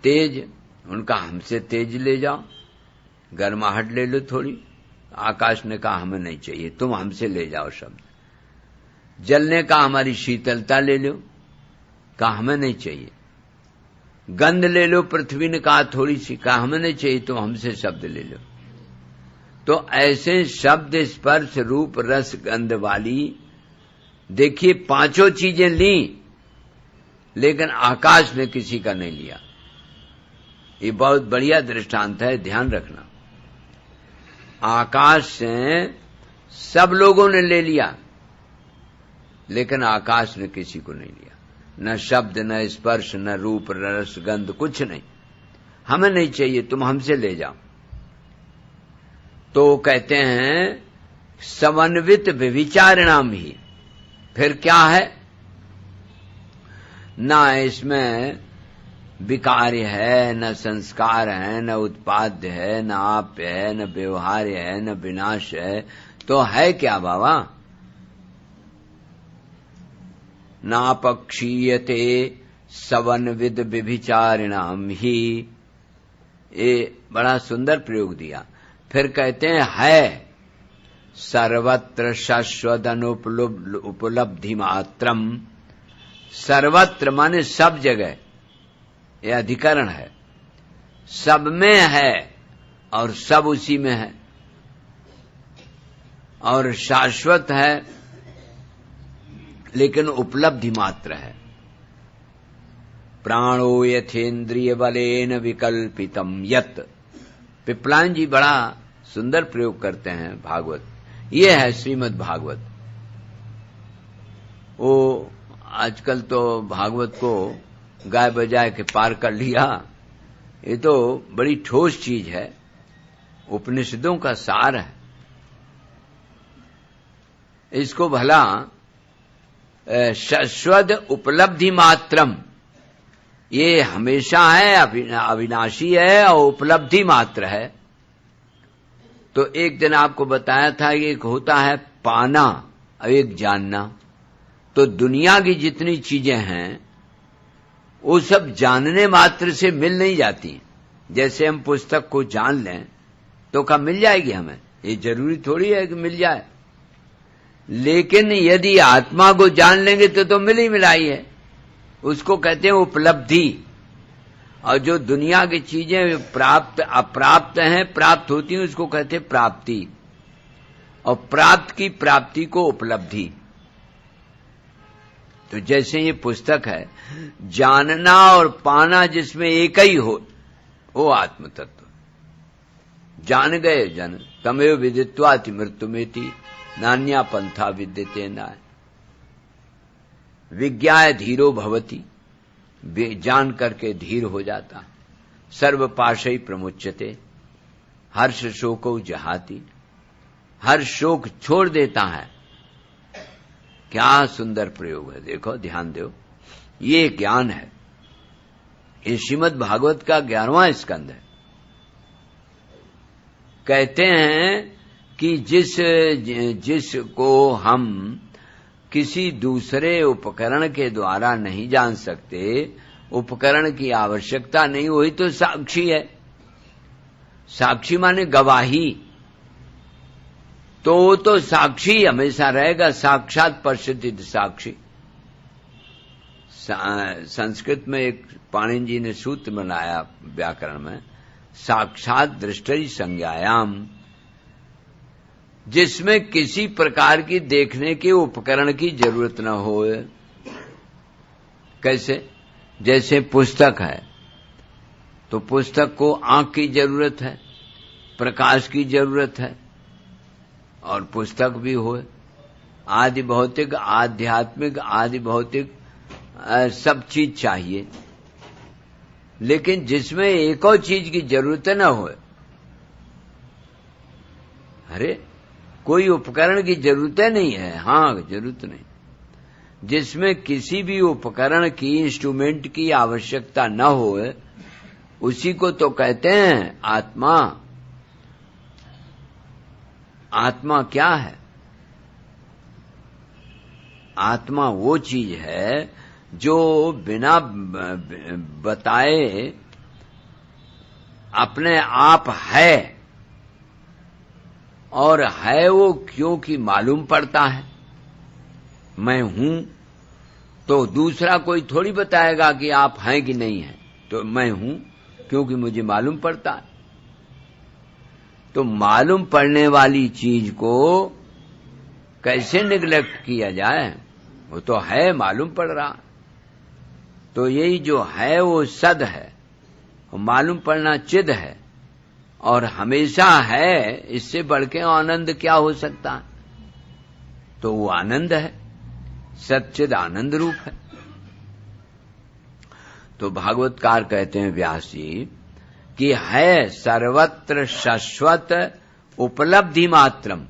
तेज, उनका हमसे तेज ले जाओ, गर्माहट ले लो थोड़ी। आकाश ने कहा हमें नहीं चाहिए, तुम हमसे ले जाओ शब्द। जल ने कहा हमारी शीतलता ले लो, कहा हमें नहीं चाहिए। गंध ले लो, पृथ्वी ने कहा थोड़ी सी, कहा हमें नहीं चाहिए, तुम हमसे शब्द ले लो। तो ऐसे शब्द स्पर्श रूप रस गंध वाली, देखिए 5 चीजें ली, लेकिन आकाश ने किसी का नहीं लिया। ये बहुत बढ़िया दृष्टांत है, ध्यान रखना। आकाश से सब लोगों ने ले लिया, लेकिन आकाश ने किसी को नहीं लिया। न शब्द, न स्पर्श, न रूप, रस गंध, कुछ नहीं। हमें नहीं चाहिए, तुम हमसे ले जाओ। तो कहते हैं समन्वित व्यभिचारिणाम ही। फिर क्या है? ना इसमें विकार्य है, न संस्कार है, न उत्पाद्य है, न आप्य है, न व्यवहार्य है, न विनाश है। तो है क्या बाबा? नापक्षीयते सवनविद व्यभिचारिणाम ही। ये बड़ा सुंदर प्रयोग दिया। फिर कहते हैं है सर्वत्र शाश्वतन उपलब्धि मात्रम। सर्वत्र माने सब जगह, यह अधिकरण है। सब में है और सब उसी में है, और शाश्वत है लेकिन उपलब्धि मात्र है। प्राणो यथेन्द्रिय बलेन विकल्पितम यत। पिपलान जी बड़ा सुंदर प्रयोग करते हैं भागवत। ये है श्रीमद् भागवत। वो आजकल तो भागवत को गाय बजाय के पार कर लिया। ये तो बड़ी ठोस चीज है, उपनिषदों का सार है। इसको भला शाश्वत उपलब्धि मात्रम, ये हमेशा है, अविनाशी है और उपलब्धि मात्र है। तो एक दिन आपको बताया था एक होता है पाना और एक जानना। तो दुनिया की जितनी चीजें हैं वो सब जानने मात्र से मिल नहीं जाती। जैसे हम पुस्तक को जान लें तो कब मिल जाएगी हमें, ये जरूरी थोड़ी है कि मिल जाए। लेकिन यदि आत्मा को जान लेंगे तो मिल ही मिलाई है, उसको कहते हैं उपलब्धि। और जो दुनिया की चीजें प्राप्त अप्राप्त हैं, प्राप्त होती हैं, उसको कहते हैं प्राप्ति। और प्राप्त की प्राप्ति को उपलब्धि। तो जैसे ये पुस्तक है, जानना और पाना जिसमें एक ही हो, वो आत्म तत्व। जान गए जन तमेव विदित्वाति मृत्युमेति नान्या पंथा विद्यते नाय। विज्ञाय धीरो भवति, जान करके धीर हो जाता। सर्व पाशै प्रमुच्यते, हर्ष शोको जहाति, हर शोक छोड़ देता है। क्या सुंदर प्रयोग है, देखो ध्यान दो, ये ज्ञान है। ये श्रीमद् भागवत का 11वां स्कंद है। कहते हैं कि जिसको हम किसी दूसरे उपकरण के द्वारा नहीं जान सकते, उपकरण की आवश्यकता नहीं, वही तो साक्षी है। साक्षी माने गवाही। तो वो तो साक्षी हमेशा रहेगा, साक्षात परिस्थित साक्षी। संस्कृत में एक पाणिनि जी ने सूत्र बनाया व्याकरण में, साक्षात दृष्टि संज्ञायाम, जिसमें किसी प्रकार की देखने के उपकरण की जरूरत न हो। कैसे? जैसे पुस्तक है तो पुस्तक को आंख की जरूरत है, प्रकाश की जरूरत है, और पुस्तक भी हो। आदि भौतिक, आध्यात्मिक, आदि भौतिक सब चीज चाहिए। लेकिन जिसमें एक और चीज की जरूरत न हो, अरे कोई उपकरण की जरूरत नहीं है। हाँ, जरूरत नहीं। जिसमें किसी भी उपकरण की, इंस्ट्रूमेंट की आवश्यकता न हो, उसी को तो कहते हैं आत्मा। आत्मा क्या है? आत्मा वो चीज है जो बिना बताए अपने आप है, और है वो क्योंकि मालूम पड़ता है। मैं हूं तो दूसरा कोई थोड़ी बताएगा कि आप हैं कि नहीं हैं। तो मैं हूं क्योंकि मुझे मालूम पड़ता है। तो मालूम पड़ने वाली चीज को कैसे निग्लेक्ट किया जाए? वो तो है, मालूम पड़ रहा। तो यही जो है वो सद है, मालूम पड़ना चिद है, और हमेशा है। इससे बढ़ के आनंद क्या हो सकता है? तो वो आनंद है, सच्चिद आनंद रूप है। तो भागवतकार कहते हैं व्यास जी कि है सर्वत्र शाश्वत उपलब्धि मात्रम।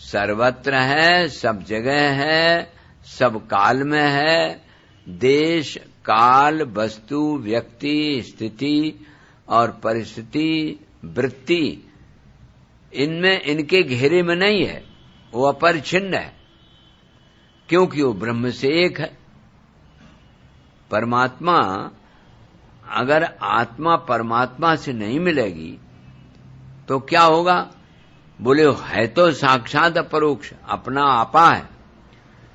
सर्वत्र है, सब जगह है, सब काल में है। देश, काल, वस्तु, व्यक्ति, स्थिति और परिस्थिति, वृत्ति, इनमें, इनके घेरे में नहीं है। वो अपरिच्छिन्न है, क्योंकि वो ब्रह्म से एक है। परमात्मा, अगर आत्मा परमात्मा से नहीं मिलेगी तो क्या होगा? बोले है तो साक्षात अपरोक्ष, अपना आपा है,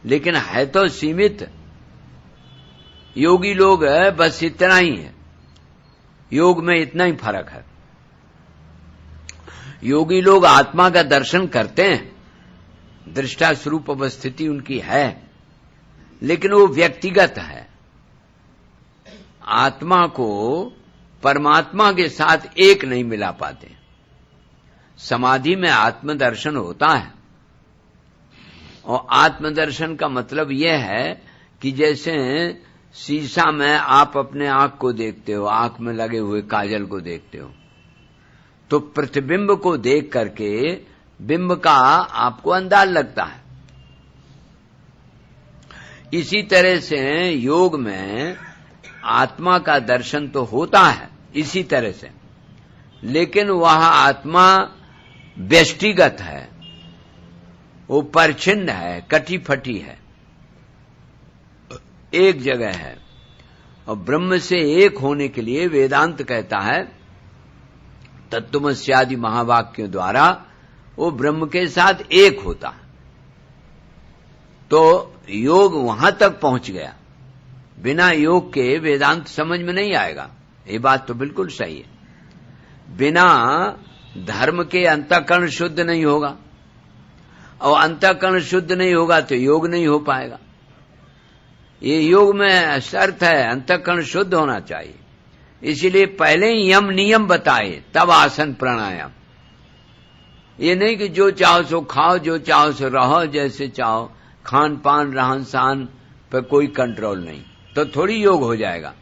लेकिन है तो सीमित। योगी लोग है, बस इतना ही है। योग में इतना ही फर्क है। योगी लोग आत्मा का दर्शन करते हैं, दृष्टा स्वरूप अवस्थिति उनकी है, लेकिन वो व्यक्तिगत है। आत्मा को परमात्मा के साथ एक नहीं मिला पाते। समाधि में आत्मदर्शन होता है, और आत्मदर्शन का मतलब यह है कि जैसे शीशा में आप अपने आंख को देखते हो, आंख में लगे हुए काजल को देखते हो, तो प्रतिबिंब को देख करके बिंब का आपको अंदाज लगता है। इसी तरह से योग में आत्मा का दर्शन तो होता है इसी तरह से, लेकिन वह आत्मा व्यष्टिगत है, वो परिच्छिन्न है, कटी फटी है, एक जगह है। और ब्रह्म से एक होने के लिए वेदांत कहता है तत्त्वमस्यादि महावाक्यों द्वारा वो ब्रह्म के साथ एक होता है। तो योग वहां तक पहुंच गया। बिना योग के वेदांत समझ में नहीं आएगा, ये बात तो बिल्कुल सही है। बिना धर्म के अंतःकरण शुद्ध नहीं होगा, और अंतःकरण शुद्ध नहीं होगा तो योग नहीं हो पाएगा। ये योग में शर्त है, अंतःकरण शुद्ध होना चाहिए। इसीलिए पहले ही यम नियम बताए, तब आसन प्राणायाम। ये नहीं कि जो चाहो सो खाओ, जो चाहो सो रहो, जैसे चाहो, खान पान रहन सहन पर कोई कंट्रोल नहीं, तो थोड़ी योग हो जाएगा।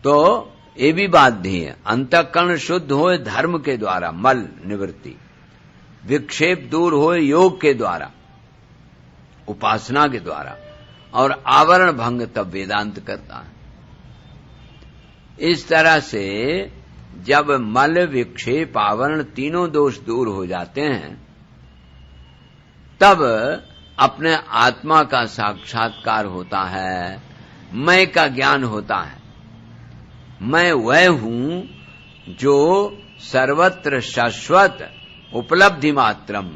तो ये भी बात भी है, अंतःकरण शुद्ध हो धर्म के द्वारा, मल निवृत्ति, विक्षेप दूर हो योग के द्वारा, उपासना के द्वारा, और आवरण भंग तब वेदांत करता है। इस तरह से जब मल विक्षेप आवरण तीनों दोष दूर हो जाते हैं, तब अपने आत्मा का साक्षात्कार होता है, मैं का ज्ञान होता है। मैं वह हूं जो सर्वत्र शाश्वत उपलब्धि मात्रम,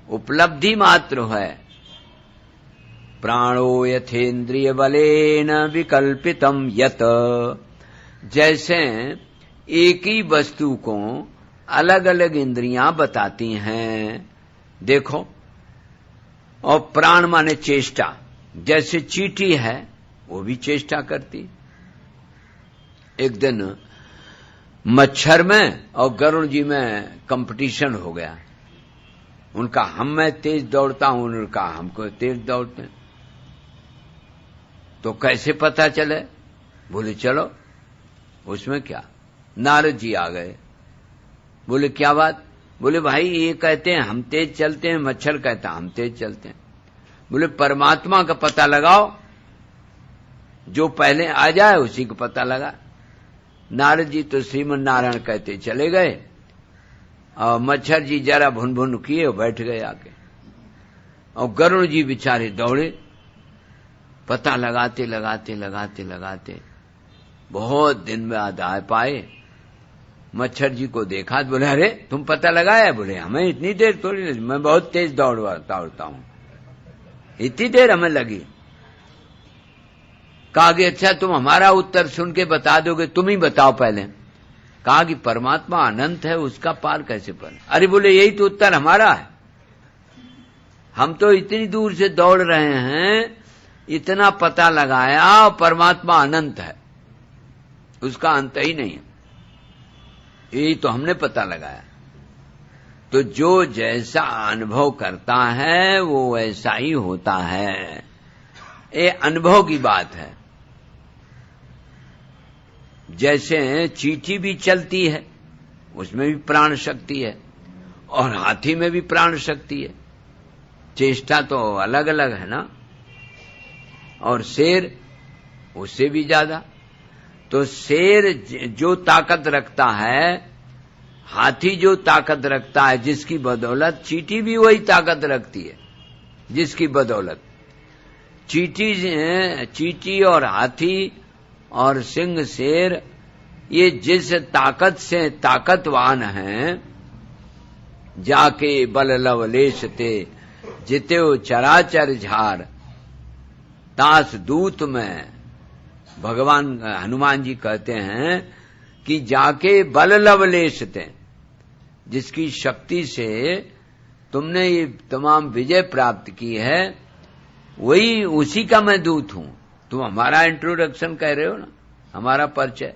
उपलब्धि मात्र है। प्राणो यथेन्द्रिय बलेन विकल्पितम यत, जैसे एक ही वस्तु को अलग अलग इंद्रियां बताती हैं। देखो, और प्राण माने चेष्टा, जैसे चींटी है वो भी चेष्टा करती। एक दिन मच्छर में और गरुड़ जी में कंपटीशन हो गया। उनका मैं तेज दौड़ता हूं, उनका हमको तेज दौड़ते। तो कैसे पता चले? बोले चलो, उसमें क्या। नारद जी आ गए, बोले क्या बात? बोले भाई ये कहते हैं हम तेज चलते हैं, मच्छर कहता हम तेज चलते हैं। बोले परमात्मा का पता लगाओ, जो पहले आ जाए उसी को पता लगा। नारद जी तो श्रीमन नारायण कहते चले गए, और मच्छर जी जरा भुन भुन किए और बैठ गए आके। और गरुड़ जी बेचारे दौड़े, पता लगाते लगाते लगाते लगाते बहुत दिन बाद आ पाए। मच्छर जी को देखा तो बोले अरे तुम पता लगाया? बोले हमें इतनी देर थोड़ी, मैं बहुत तेज दौड़ता हूं, इतनी देर हमें लगी। कहा कि अच्छा तुम हमारा उत्तर सुन के बता दोगे, तुम ही बताओ पहले। कहा कि परमात्मा अनंत है, उसका पार कैसे पार? अरे बोले यही तो उत्तर हमारा है, हम तो इतनी दूर से दौड़ रहे हैं, इतना पता लगाया, परमात्मा अनंत है, उसका अंत ही नहीं है, यही तो हमने पता लगाया। तो जो जैसा अनुभव करता है वो वैसा ही होता है, ये अनुभव की बात है। जैसे चींटी भी चलती है, उसमें भी प्राण शक्ति है, और हाथी में भी प्राण शक्ति है, चेष्टा तो अलग अलग है ना। और शेर उससे भी ज्यादा। तो शेर जो ताकत रखता है, हाथी जो ताकत रखता है, जिसकी बदौलत चींटी भी वही ताकत रखती है, जिसकी बदौलत चींटी और हाथी और सिंह शेर, ये जिस ताकत से ताकतवान हैं, जाके बल लवलेश ते जितेओ चराचर झार, तास दूत में भगवान हनुमान जी कहते हैं कि जाके बल लवलेश ते, जिसकी शक्ति से तुमने ये तमाम विजय प्राप्त की है, वही उसी का मैं दूत हूं। तुम हमारा इंट्रोडक्शन कह रहे हो ना, हमारा परिचय,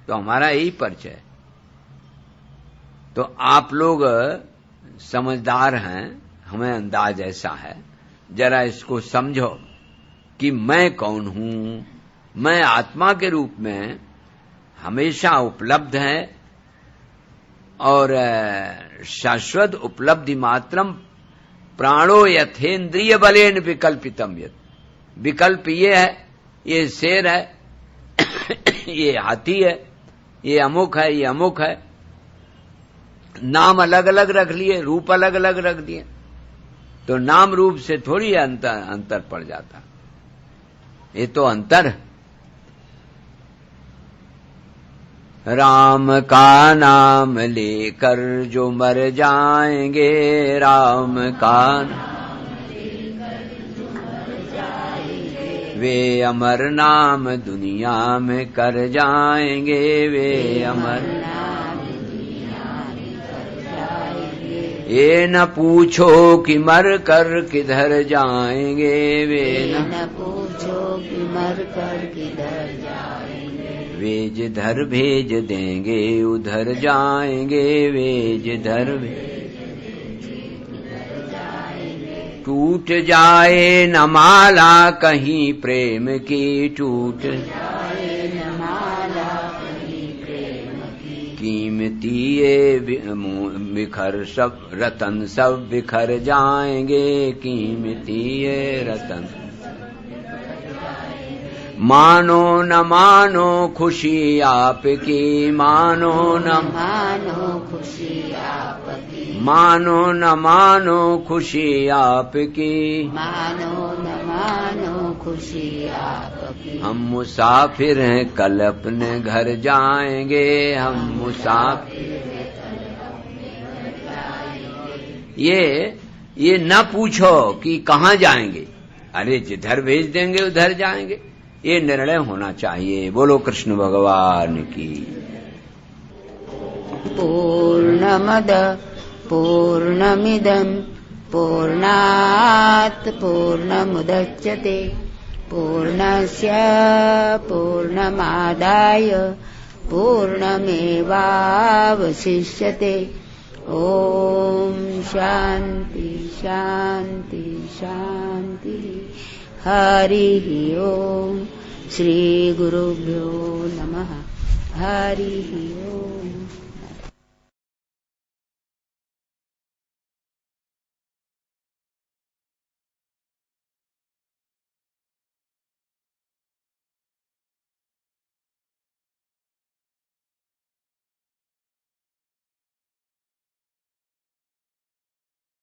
तो हमारा यही परिचय। तो आप लोग समझदार हैं, हमें अंदाज ऐसा है, जरा इसको समझो कि मैं कौन हूं। मैं आत्मा के रूप में हमेशा उपलब्ध है और शाश्वत उपलब्धि मात्रम प्राणो यथेन्द्रिय बलेन विकल्पितम यत्। विकल्प ये है, ये शेर है, ये हाथी है, ये अमुक है, ये अमुक है। नाम अलग अलग रख लिए, रूप अलग अलग रख दिए, तो नाम रूप से थोड़ी अंतर पड़ जाता। ये तो अंतर है। राम का नाम लेकर जो मर जाएंगे, राम का नाम लेकर जो मर जाएंगे, वे अमर नाम दुनिया में कर जाएंगे, वे अमर नाम दुनिया में कर जाएंगे। ये न पूछो कि मर कर किधर जाएंगे, वे न पूछो कि मर कर किधर जाएंगे, वे जिधर भेज देंगे उधर जाएंगे, वे जिधर टूट जाए न माला कहीं प्रेम की, टूट जाए न माला कहीं प्रेम की, कीमती ये बिखर सब रतन सब बिखर जाएंगे, कीमती ये रतन। मानो न मानो खुशी आपकी, मानो न मानो खुशी आपकी, मानो न मानो खुशी आपकी, मानो न मानो खुशी आपकी। हम मुसाफिर हैं कल अपने घर जाएंगे, हम मुसाफिर हैं कल अपने घर जाएंगे। ये न पूछो कि कहाँ जाएंगे, अरे जिधर भेज देंगे उधर जाएंगे, ये निर्णय होना चाहिए। बोलो कृष्ण भगवान की। पूर्णमद पूर्णमिदं पूर्णात् पूर्णमुदच्यते पूर्णस्य पूर्णमादाय पूर्णमेवावशिष्यते। ओम शांति शांति शांति। हरिः ओम। श्री गुरुभ्यो नमः। हरिः ओम।